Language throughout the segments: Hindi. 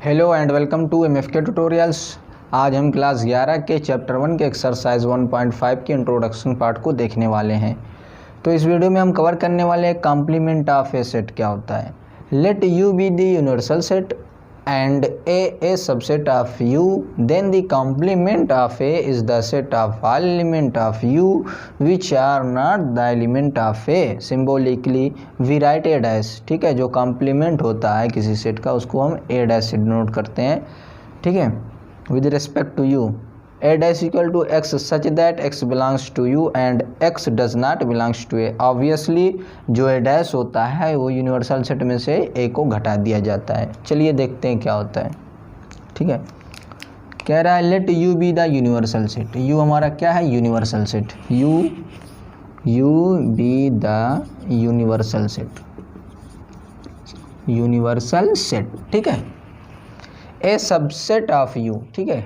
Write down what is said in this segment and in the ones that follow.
Hello and welcome to MFK tutorials. आज हम क्लास 11 के चैप्टर 1 के एक्सरसाइज 1.5 के इंट्रोडक्शन पार्ट को देखने वाले हैं। तो इस वीडियो में हम कवर करने वाले हैं कॉम्प्लीमेंट ऑफ ए सेट क्या होता है। Let you B the universal set and a subset of u, then the complement of a is the set of all element of u which are not the element of a. Symbolically we write a dash। ठीक है, जो कॉम्प्लीमेंट होता है किसी सेट का उसको हम a dash से डिनोट करते हैं। ठीक है, with respect to u a dash equal to x such that x belongs to u and x does not belongs to a। Obviously जो a dash होता है वो यूनिवर्सल सेट में से a को घटा दिया जाता है। चलिए देखते हैं क्या होता है। ठीक है, कह रहा है let u be the universal set. u हमारा क्या है? Universal set. u be the universal set, universal set. ठीक है, a सबसेट ऑफ u। ठीक है,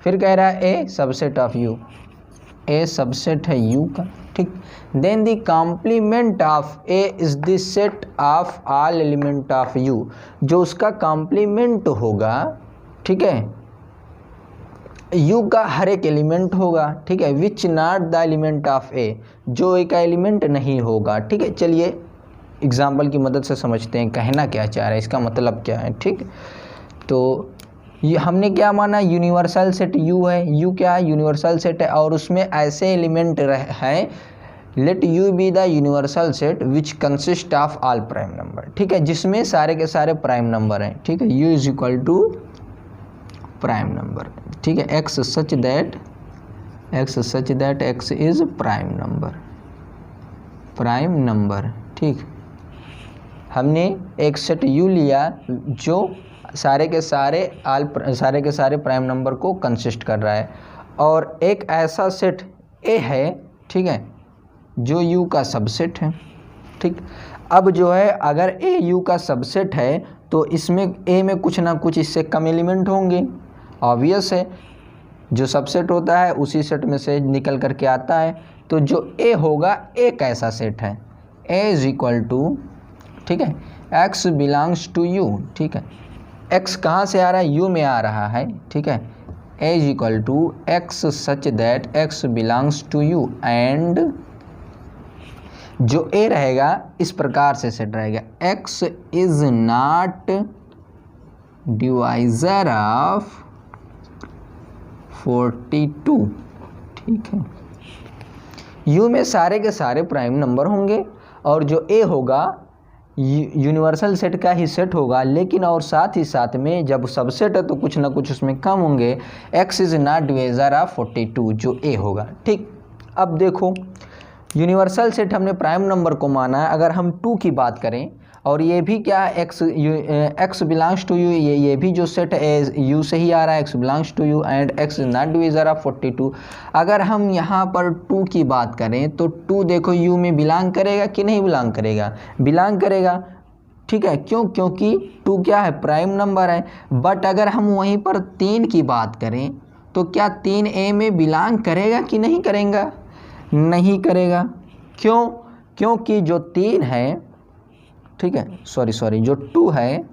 फिर कह रहा है A subset of U, A subset है यू का। ठीक, then the complement of A is the set of all element of U. जो उसका कॉम्प्लीमेंट होगा, ठीक है, यू का हर एक एलिमेंट होगा। ठीक है, which not the element of A, जो ए का एलिमेंट नहीं होगा। ठीक है, चलिए एग्जाम्पल की मदद से समझते हैं कहना क्या चाह रहा है, इसका मतलब क्या है। ठीक, तो ये हमने क्या माना, यूनिवर्सल सेट u है। u क्या है? यूनिवर्सल सेट है और उसमें ऐसे एलिमेंट हैं। Let u be the universal set which consist of all prime number. ठीक है, जिसमें सारे के सारे प्राइम नंबर हैं। ठीक है, u is equal to prime number. ठीक है, x such that x is prime number. ठीक, हमने एक सेट u लिया जो सारे के सारे प्राइम नंबर को कंसिस्ट कर रहा है, और एक ऐसा सेट ए है, ठीक है, जो यू का सबसेट है। ठीक, अब जो है अगर ए यू का सबसेट है तो इसमें ए में कुछ ना कुछ इससे कम एलिमेंट होंगे। ऑब्वियस है, जो सबसेट होता है उसी सेट में से निकल करके आता है। तो जो ए होगा एक ऐसा सेट है, ए इज इक्वल टू, ठीक है, एक्स बिलोंग्स टू यू। ठीक है, x कहाँ से आ रहा है? u में आ रहा है। ठीक है, a is equal to X such that x belongs to u and जो a रहेगा इस प्रकार से सेट रहेगा, x is not divisor of 42। ठीक है, u में सारे के सारे प्राइम नंबर होंगे और जो a होगा यूनिवर्सल सेट का ही सेट होगा, लेकिन और साथ ही साथ में जब सबसेट है तो कुछ ना कुछ उसमें कम होंगे। x is not divisor of 42 जो a होगा। ठीक, अब देखो यूनिवर्सल सेट हमने प्राइम नंबर को माना है। अगर हम 2 की बात करें और ये भी क्या है, x बिलोंग्स टू यू, ये भी जो सेट है u से ही आ रहा है, x belongs to U and x is not divisor of 42। अगर हम यहाँ पर 2 की बात करें तो 2 देखो u में बिलोंग करेगा कि नहीं बिलोंग करेगा? बिलोंग करेगा। ठीक है, क्यों? क्योंकि 2 क्या है? प्राइम नंबर है। बट अगर हम वहीं पर 3 की बात करें तो क्या 3 a में बिलोंग करेगा कि नहीं करेगा? नहीं करेगा। क्यों? क्योंकि जो 3 है, ठीक है, सॉरी जो 2 है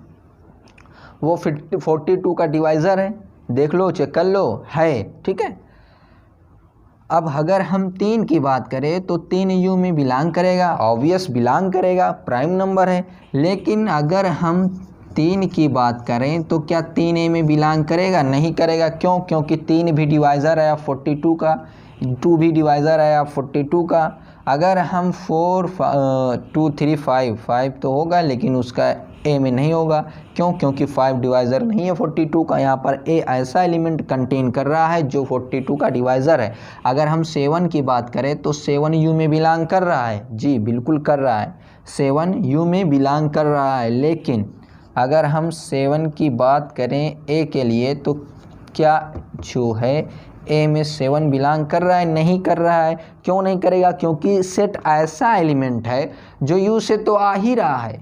वो 42 का डिवाइज़र है। देख लो, चेक कर लो, है। ठीक है, अब अगर हम 3 की बात करें तो 3 यू में बिलोंग करेगा, ऑब्वियस बिलोंग करेगा, प्राइम नंबर है। लेकिन अगर हम 3 की बात करें तो क्या 3 ए में बिलोंग करेगा? नहीं करेगा। क्यों? क्योंकि 3 भी डिवाइज़र है 42 का, 2 भी डिवाइज़र है 42 का। अगर हम 4 2 3 5 तो होगा, लेकिन उसका ए में नहीं होगा। क्यों? क्योंकि 5 डिवाइज़र नहीं है 42 का। यहाँ पर ए ऐसा एलिमेंट कंटेन कर रहा है जो 42 का डिवाइज़र है। अगर हम 7 की बात करें तो 7 यू में बिलोंग कर रहा है। जी बिल्कुल कर रहा है, 7 यू में बिलोंग कर रहा है। लेकिन अगर हम 7 की बात करें ए के लिए तो क्या जो है ए में 7 बिलोंग कर रहा है? नहीं कर रहा है। क्यों नहीं करेगा? क्योंकि सेट ऐसा एलिमेंट है जो यू से तो आ ही रहा है,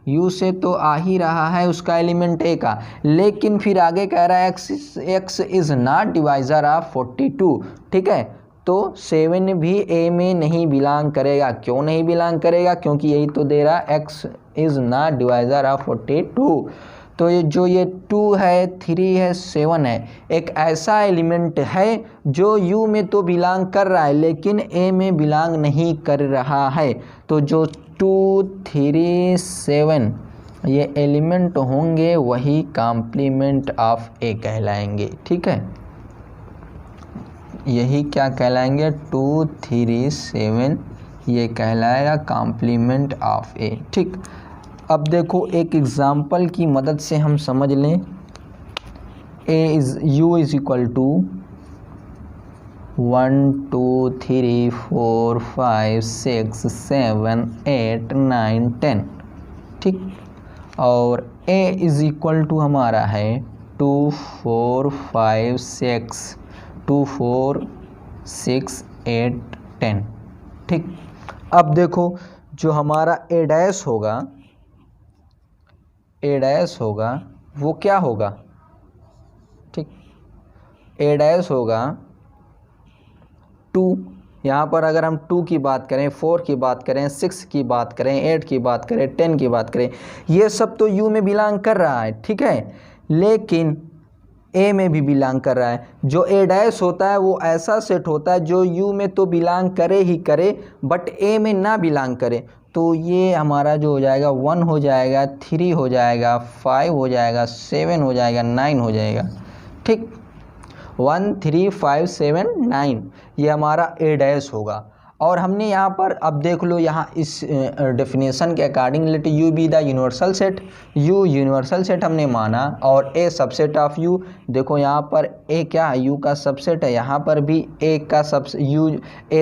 यू से तो आ ही रहा है उसका एलिमेंट ए का। लेकिन फिर आगे कह रहा है x is not divisor of 42। ठीक है, तो 7 भी ए में नहीं बिलोंग करेगा। क्यों नहीं बिलोंग करेगा? क्योंकि यही तो दे रहा x is not divisor of 42। तो ये जो ये 2 है, 3 है, 7 है, एक ऐसा एलिमेंट है जो यू में तो बिलोंग कर रहा है लेकिन ए में बिलोंग नहीं कर रहा है। तो जो 2, 3, 7 ये एलिमेंट होंगे वही कॉम्प्लीमेंट ऑफ ए कहलाएंगे। ठीक है, यही क्या कहलाएंगे, 2, 3, 7 ये कहलाएगा कॉम्प्लीमेंट ऑफ ए। ठीक, अब देखो एक एग्जाम्पल की मदद से हम समझ लें। u is equal to 1, 2, 3, 4, 5, 6, 7, 8, 9, 10। ठीक, और a इज इक्वल टू हमारा है 2, 4, 5, 6, 2, 4, 6, 8, 10। ठीक, अब देखो जो हमारा a डैश होगा वो क्या होगा। ठीक, a डैश होगा 2। यहाँ पर अगर हम 2 की बात करें, 4 की बात करें, 6 की बात करें, 8 की बात करें, 10 की बात करें, ये सब तो u में बिलोंग कर रहा है। ठीक है, लेकिन a में भी बिलोंग कर रहा है। जो a डैश होता है वो ऐसा सेट होता है जो u में तो बिलोंग करे ही करे बट a में ना बिलोंग करे। तो ये हमारा जो हो जाएगा 1 हो जाएगा, 3 हो जाएगा, 5 हो जाएगा, 7 हो जाएगा, 9 हो जाएगा। ठीक, 1, 3, 5, 7, 9 ये हमारा a डैश होगा। और हमने यहाँ पर अब देख लो, यहाँ इस डेफिनेशन के according let u be the universal set, u universal set हमने माना और a सबसेट ऑफ u। देखो यहाँ पर a क्या है, u का सबसेट है, यहाँ पर भी a का a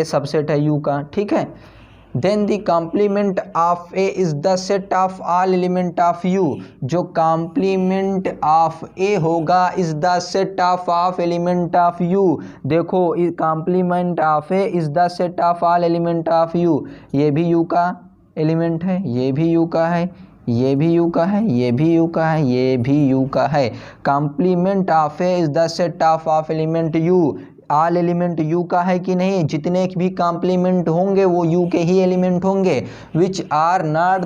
सबसेट है u का। ठीक है, then the complement of A is the set of all element of U. जो कॉम्प्लीमेंट ऑफ ए होगा is the set of element of U. देखो complement of A is the set of all element of U. ये भी यू का एलिमेंट है, ये भी यू का है, ये भी यू का है, ये भी यू का है, ये भी यू का है। Complement of A is the set of element U. All element U का है कि नहीं, जितने भी कॉम्प्लीमेंट होंगे वो यू के ही एलिमेंट होंगे। Which are not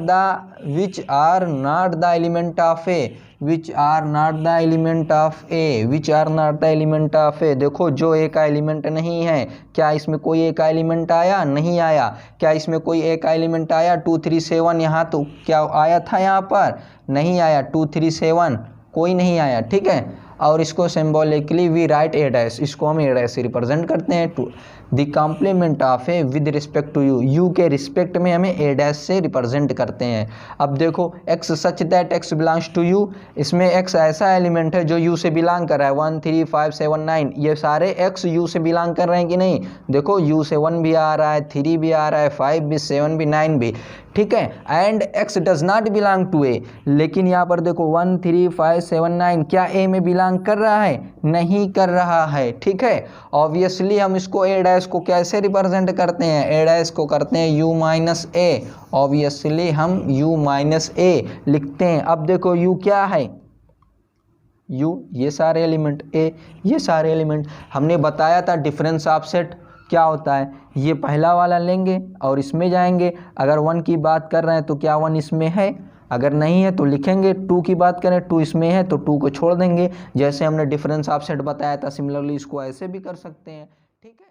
the element of A, which are not the element of A, which are not the element of A. देखो जो ए का एलिमेंट नहीं है, क्या इसमें कोई ए का एलिमेंट आया, नहीं आया। क्या इसमें कोई ए का एलिमेंट आया, 2, 3, 7 यहाँ तो क्या आया था, यहाँ पर नहीं आया, 2, 3, 7 कोई नहीं आया। ठीक है, और इसको symbolically we write A dash, इसको हम ए डैश से रिप्रेजेंट करते हैं। To the complement of A with respect to U, U के रिस्पेक्ट में हमें ए डैश से रिप्रेजेंट करते हैं। अब देखो X such that X belongs to U, इसमें एक्स ऐसा एलिमेंट है जो यू से बिलोंग कर रहा है। 1, 3, 5, 7, 9 ये सारे एक्स यू से बिलोंग कर रहे हैं कि नहीं। देखो यू से 1 भी आ रहा है, 3 भी आ रहा है, 5 भी, 7 भी, 9 भी। ठीक है, and X does not belong to A. लेकिन यहाँ पर देखो 1, 3, 5, 7, 9 क्या ए में बिलोंग कर रहा है, नहीं कर रहा है। ठीक है, ऑब्वियसली हम इसको ए डैश को कैसे रिप्रेजेंट करते हैं, ए डैश को करते हैं u माइनस ए। ऑब्वियसली हम u माइनस ए लिखते हैं। अब देखो u क्या है, u ये सारे एलिमेंट, a ये सारे एलिमेंट। हमने बताया था डिफरेंस ऑफ सेट क्या होता है, ये पहला वाला लेंगे और इसमें जाएंगे। अगर 1 की बात कर रहे हैं तो क्या 1 इसमें है, अगर नहीं है तो लिखेंगे। 2 की बात करें 2 इसमें है तो 2 को छोड़ देंगे, जैसे हमने डिफरेंस ऑफ सेट बताया था। सिमिलरली इसको ऐसे भी कर सकते हैं। ठीक है,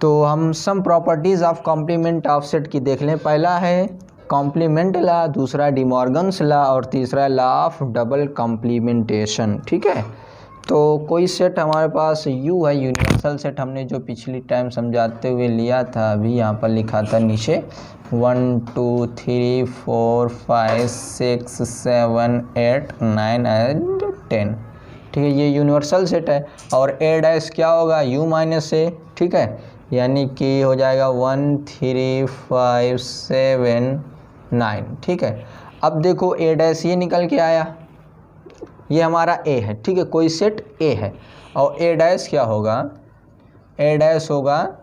तो हम some properties of complement of set की देख लें। पहला है कॉम्प्लीमेंट लॉ, दूसरा डिमॉर्गन्स लॉ और तीसरा लॉ ऑफ डबल कॉम्प्लीमेंटेशन। ठीक है, तो कोई सेट हमारे पास U है, यूनिवर्सल सेट हमने जो पिछली टाइम समझाते हुए लिया था, अभी यहाँ पर लिखा था नीचे 1, 2, 3, 4, 5, 6, 7, 8, 9 एंड 10। ठीक है, ये यूनिवर्सल सेट है और ए डैश क्या होगा, U माइनस ए। ठीक है, यानी कि हो जाएगा 1, 3, 5, 7, 9। ठीक है, अब देखो ए डैश ये निकल के आया, ये हमारा ए है। ठीक है, कोई सेट ए है और ए डैश क्या होगा, ए डैश होगा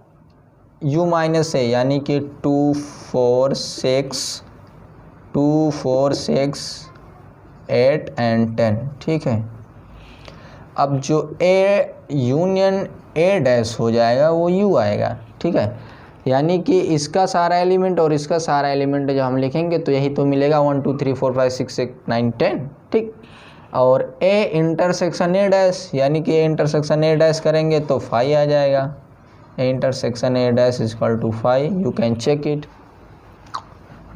u माइनस ए, यानी कि 2, 4, 6, 2, 4, 6, 8 एंड 10। ठीक है, अब जो ए यूनियन ए डैश हो जाएगा वो u आएगा। ठीक है, यानी कि इसका सारा एलिमेंट और इसका सारा एलिमेंट जो हम लिखेंगे तो यही तो मिलेगा 1, 2, 3, 4, 5, 6, 7, 9, 10। ठीक, और ए इंटरसेक्शन ए डैश, यानी कि ए इंटरसेक्शन ए डैश करेंगे तो 5 आ जाएगा। A intersection A dash is equal to 5, you can check it.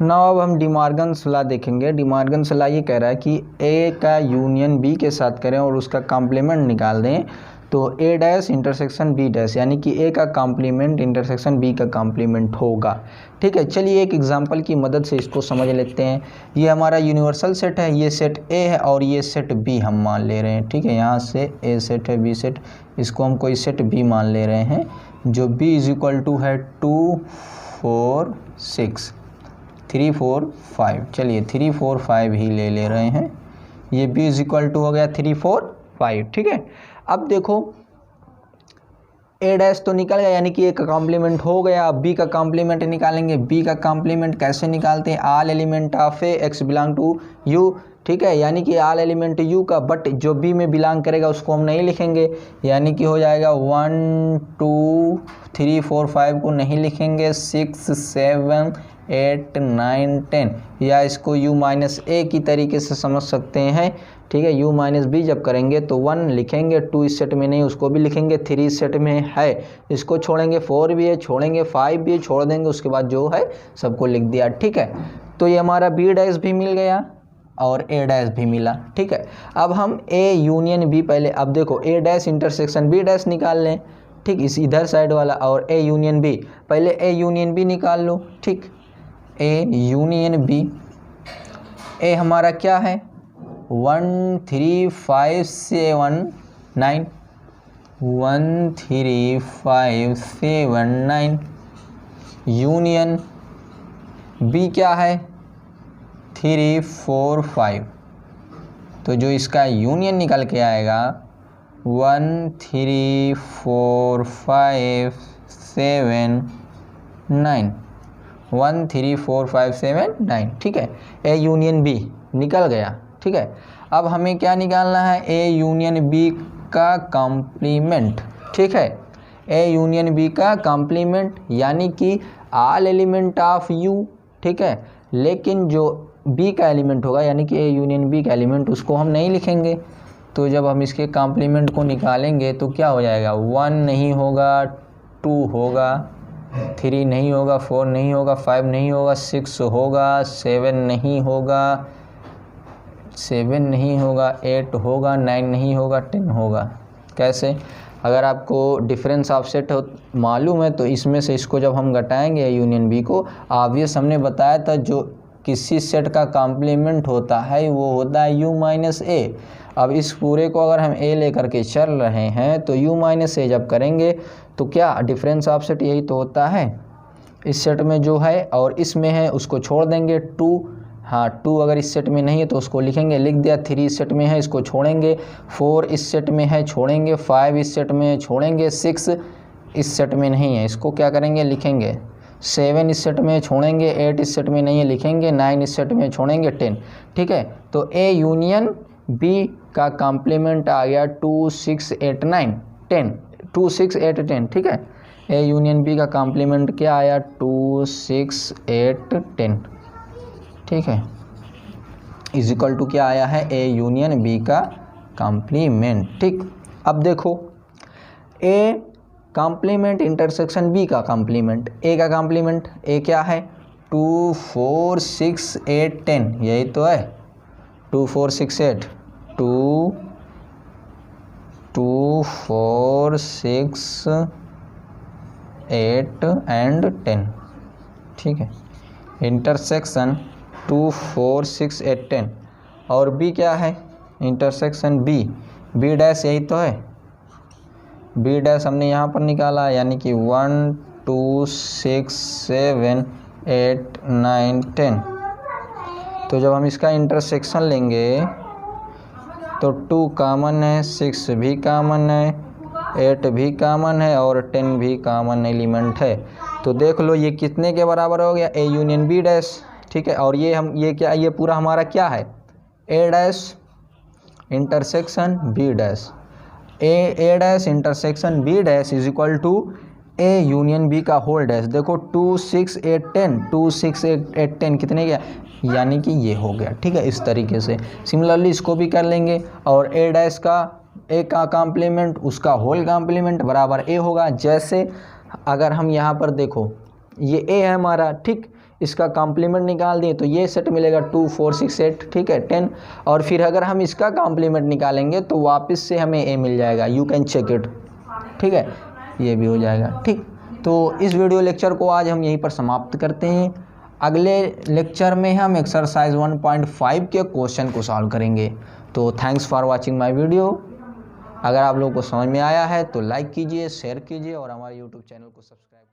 Now अब हम डिमॉर्गन्स लॉ देखेंगे। डिमॉर्गन्स लॉ ये कह रहा है कि ए का यूनियन बी के साथ करें और उसका कॉम्प्लीमेंट निकाल दें तो ए डैश इंटरसेक्शन बी डैश, यानी कि ए का कॉम्प्लीमेंट इंटरसेक्शन बी का कॉम्प्लीमेंट होगा। ठीक है, चलिए एक एग्जांपल की मदद से इसको समझ लेते हैं। ये हमारा यूनिवर्सल सेट है, ये सेट ए है और ये सेट बी हम मान ले रहे हैं। ठीक है, यहाँ से ए सेट है, बी सेट, इसको हम कोई सेट बी मान ले रहे हैं, जो बी इज इक्वल टू है 2 4 6 3 4 5। चलिए 3 4 5 ही ले रहे हैं। ये बी इज इक्वल टू हो गया 3 4 5। ठीक है, अब देखो ए डैश तो निकल गया, यानी कि ए का कॉम्प्लीमेंट हो गया। अब बी का कॉम्प्लीमेंट निकालेंगे। बी का कॉम्प्लीमेंट कैसे निकालते हैं? All element of A X belong to U. ठीक है, यानी कि ऑल एलिमेंट यू का, बट जो बी में बिलोंग करेगा उसको हम नहीं लिखेंगे, यानी कि हो जाएगा 1 2 3 4 5 को नहीं लिखेंगे, 6 7 8 9 10, या इसको u माइनस ए की तरीके से समझ सकते हैं। ठीक है, u माइनस बी जब करेंगे तो 1 लिखेंगे, 2 इस सेट में नहीं उसको भी लिखेंगे, 3 इस सेट में है इसको छोड़ेंगे, 4 भी है छोड़ेंगे, 5 भी है छोड़ देंगे, उसके बाद जो है सबको लिख दिया। ठीक है, तो ये हमारा बी डैश भी मिल गया और ए डैश भी मिला। ठीक है, अब हम ए यूनियन बी, पहले अब देखो ए डैश इंटरसेक्शन बी डैश निकाल लें। ठीक, इस इधर साइड वाला, और ए यूनियन बी, पहले ए यूनियन बी निकाल लो। ठीक, ए यूनियन बी, ए हमारा क्या है 1 3 5 7 9, 1 3 5 7 9, यूनियन बी क्या है 3 4 5, तो जो इसका यूनियन निकल के आएगा 1 3 4 5 7 9, 1 3 4 5 7 9। ठीक है, ए यूनियन बी निकल गया। ठीक है, अब हमें क्या निकालना है? ए यूनियन बी का कॉम्प्लीमेंट। ठीक है, ए यूनियन बी का कॉम्प्लीमेंट, यानी कि ऑल एलिमेंट ऑफ यू। ठीक है, लेकिन जो बी का एलिमेंट होगा, यानी कि ए यूनियन बी का एलिमेंट, उसको हम नहीं लिखेंगे। तो जब हम इसके कॉम्प्लीमेंट को निकालेंगे तो क्या हो जाएगा? 1 नहीं होगा, 2 होगा, 3 नहीं होगा, 4 नहीं होगा, 5 नहीं होगा, 6 होगा, 7 नहीं होगा, 7 नहीं होगा, 8 होगा, 9 नहीं होगा, 10 होगा। कैसे? अगर आपको डिफरेंस ऑफ सेट मालूम है तो इसमें से इसको जब हम घटाएंगे यूनियन बी को, ऑब्वियस हमने बताया था जो किसी सेट का कॉम्प्लीमेंट होता है वो होता है u माइनस ए। अब इस पूरे को अगर हम a लेकर के चल रहे हैं तो u माइनस ए जब करेंगे तो क्या डिफरेंस ऑफ सेट यही तो होता है। इस सेट में जो है और इसमें है उसको छोड़ देंगे 2, हाँ 2 अगर इस सेट में नहीं है तो उसको लिखेंगे, लिख दिया। 3 इस सेट में है इसको छोड़ेंगे, 4 इस सेट में है छोड़ेंगे, 5 इस सेट में है छोड़ेंगे, 6 इस सेट में नहीं है इसको क्या करेंगे लिखेंगे, 7 इस सेट में छोड़ेंगे, 8 इस सेट में नहीं है लिखेंगे, 9 इस सेट में छोड़ेंगे, 10। ठीक है, तो ए यूनियन बी का कॉम्प्लीमेंट आ गया 2 6 8 9 10, 2 6 8 10। ठीक है, ए यूनियन बी का कॉम्प्लीमेंट क्या आया 2 6 8 10। ठीक है, इज इक्वल टू क्या आया है ए यूनियन बी का कॉम्प्लीमेंट। ठीक, अब देखो ए कॉम्प्लीमेंट इंटरसेक्शन बी का कॉम्प्लीमेंट, ए का कॉम्प्लीमेंट ए क्या है 2 4 6 8 10, यही तो है 2 4 6 8, 2 2 4 6 8 एंड 10। ठीक है, इंटरसेक्शन 2 4 6 8 10, और बी क्या है इंटरसेक्शन बी, बी डैश यही तो है, बी डैश हमने यहाँ पर निकाला, यानी कि 1 2 6 7 8 9 10। तो जब हम इसका इंटरसेक्शन लेंगे तो 2 कॉमन है, 6 भी कॉमन है, 8 भी कॉमन है और 10 भी कॉमन एलिमेंट है। तो देख लो ये कितने के बराबर हो गया, ए यूनियन बी डैश। ठीक है, और ये क्या, ये पूरा हमारा क्या है A dash intersection B dash, A dash intersection B dash is equal to A union B का होल डैश, देखो 2 6 8 10, 2 6 8 10 कितने गया, यानी कि ये हो गया। ठीक है, इस तरीके से सिमिलरली इसको भी कर लेंगे। और ए डैश का ए का कॉम्प्लीमेंट उसका होल कॉम्प्लीमेंट बराबर ए होगा। जैसे अगर हम यहाँ पर देखो ये ए है हमारा, ठीक, इसका कॉम्प्लीमेंट निकाल दिए तो ये सेट मिलेगा 2 4 6 8, ठीक है 10। और फिर अगर हम इसका कॉम्प्लीमेंट निकालेंगे तो वापस से हमें ए मिल जाएगा, यू कैन चेक इट। ठीक है, ये भी हो जाएगा। ठीक, तो इस वीडियो लेक्चर को आज हम यहीं पर समाप्त करते हैं। अगले लेक्चर में हम एक्सरसाइज 1.5 के क्वेश्चन को सॉल्व करेंगे। तो thanks for watching my video. अगर आप लोगों को समझ में आया है तो लाइक कीजिए, शेयर कीजिए और हमारे यूट्यूब चैनल को सब्सक्राइब